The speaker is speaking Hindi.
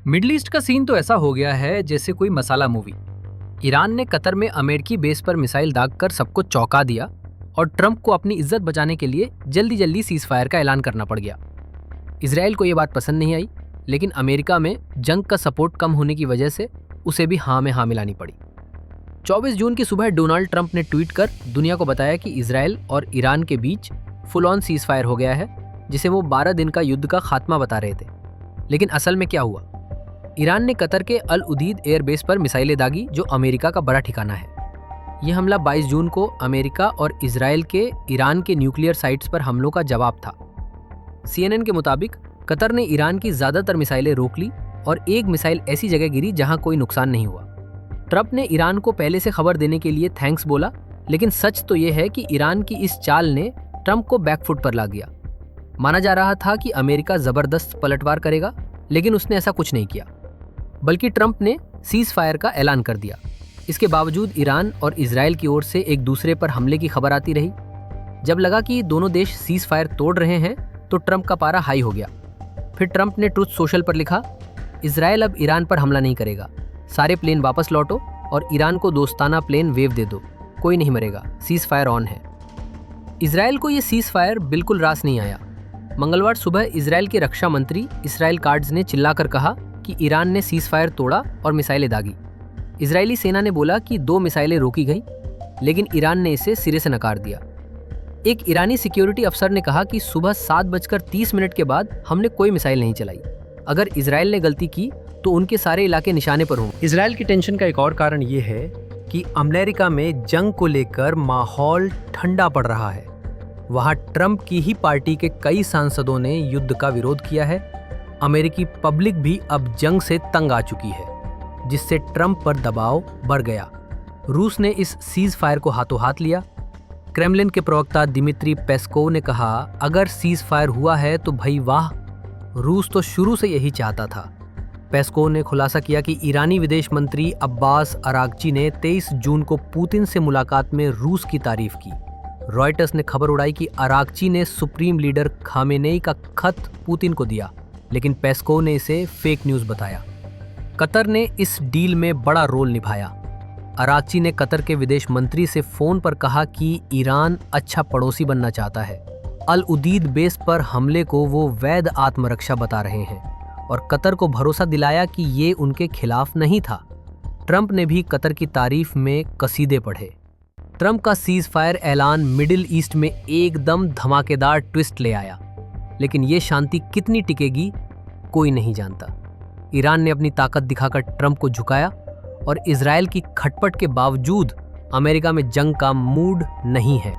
मिडल ईस्ट का सीन तो ऐसा हो गया है जैसे कोई मसाला मूवी। ईरान ने कतर में अमेरिकी बेस पर मिसाइल दागकर सबको चौंका दिया और ट्रंप को अपनी इज्जत बचाने के लिए जल्दी जल्दी सीज फायर का ऐलान करना पड़ गया। इसराइल को ये बात पसंद नहीं आई, लेकिन अमेरिका में जंग का सपोर्ट कम होने की वजह से उसे भी हाँ में हाँ मिलानी पड़ी। 24 जून की सुबह डोनाल्ड ट्रंप ने ट्वीट कर दुनिया को बताया कि इसराइल और ईरान के बीच फुल ऑन सीज फायर हो गया है, जिसे वो 12 दिन का युद्ध का खात्मा बता रहे थे। लेकिन असल में क्या हुआ? ईरान ने कतर के अल उदीद एयरबेस पर मिसाइलें दागी, जो अमेरिका का बड़ा ठिकाना है। यह हमला 22 जून को अमेरिका और इसराइल के ईरान के न्यूक्लियर साइट्स पर हमलों का जवाब था। CNN के मुताबिक कतर ने ईरान की ज़्यादातर मिसाइलें रोक ली और एक मिसाइल ऐसी जगह गिरी जहां कोई नुकसान नहीं हुआ। ट्रंप ने ईरान को पहले से खबर देने के लिए थैंक्स बोला, लेकिन सच तो यह है कि ईरान की इस चाल ने ट्रंप को बैकफुट पर ला दिया। माना जा रहा था कि अमेरिका ज़बरदस्त पलटवार करेगा, लेकिन उसने ऐसा कुछ नहीं किया, बल्कि ट्रंप ने सीज फायर का ऐलान कर दिया। इसके बावजूद ईरान और इजराइल की ओर से एक दूसरे पर हमले की खबर आती रही। जब लगा कि दोनों देश सीज फायर तोड़ रहे हैं तो ट्रंप का पारा हाई हो गया। फिर ट्रंप ने ट्रुथ सोशल पर लिखा, इजराइल अब ईरान पर हमला नहीं करेगा, सारे प्लेन वापस लौटो और ईरान को दोस्ताना प्लेन वेव दे दो, कोई नहीं मरेगा, सीज फायर ऑन है। इजराइल को ये सीज फायर बिल्कुल रास नहीं आया। मंगलवार सुबह इजराइल के रक्षा मंत्री इसराइल काट्ज ने चिल्लाकर कहा कि ईरान ने सीज फायर तोड़ा और मिसाइलें दागी। इजरायली सेना ने बोला कि 2 मिसाइलें रोकी गईं, लेकिन ईरान ने इसे सिरे से नकार दिया। एक ईरानी सिक्योरिटी अफसर ने कहा कि सुबह 7:30 के बाद हमने कोई मिसाइल नहीं चलाई। अगर इजराइल ने गलती की तो उनके सारे इलाके निशाने पर हों। इजराइल की टेंशन का एक और कारण ये है कि अमेरिका में जंग को लेकर माहौल ठंडा पड़ रहा है। वहाँ ट्रंप की ही पार्टी के कई सांसदों ने युद्ध का विरोध किया है। अमेरिकी पब्लिक भी अब जंग से तंग आ चुकी है, जिससे ट्रंप पर दबाव बढ़ गया। रूस ने इस सीज फायर को हाथों हाथ लिया। क्रेमलिन के प्रवक्ता दिमित्री पेस्कोव ने कहा, अगर सीज फायर हुआ है तो भाई वाह, रूस तो शुरू से यही चाहता था। पेस्कोव ने खुलासा किया कि ईरानी विदेश मंत्री अब्बास अरागची ने 23 जून को पुतिन से मुलाकात में रूस की तारीफ की। रॉयटर्स ने खबर उड़ाई कि अरागची ने सुप्रीम लीडर खामेनेई का खत पुतिन को दिया, लेकिन पेस्कोव ने इसे फेक न्यूज़ बताया। कतर ने इस डील में बड़ा रोल निभाया। अरागची ने कतर के विदेश मंत्री से फ़ोन पर कहा कि ईरान अच्छा पड़ोसी बनना चाहता है। अल उदीद बेस पर हमले को वो वैध आत्मरक्षा बता रहे हैं और कतर को भरोसा दिलाया कि ये उनके खिलाफ नहीं था। ट्रंप ने भी कतर की तारीफ में कसीदे पढ़े। ट्रंप का सीज फायर ऐलान मिडिल ईस्ट में एकदम धमाकेदार ट्विस्ट ले आया, लेकिन ये शांति कितनी टिकेगी कोई नहीं जानता। ईरान ने अपनी ताकत दिखाकर ट्रंप को झुकाया और इजराइल की खटपट के बावजूद अमेरिका में जंग का मूड नहीं है।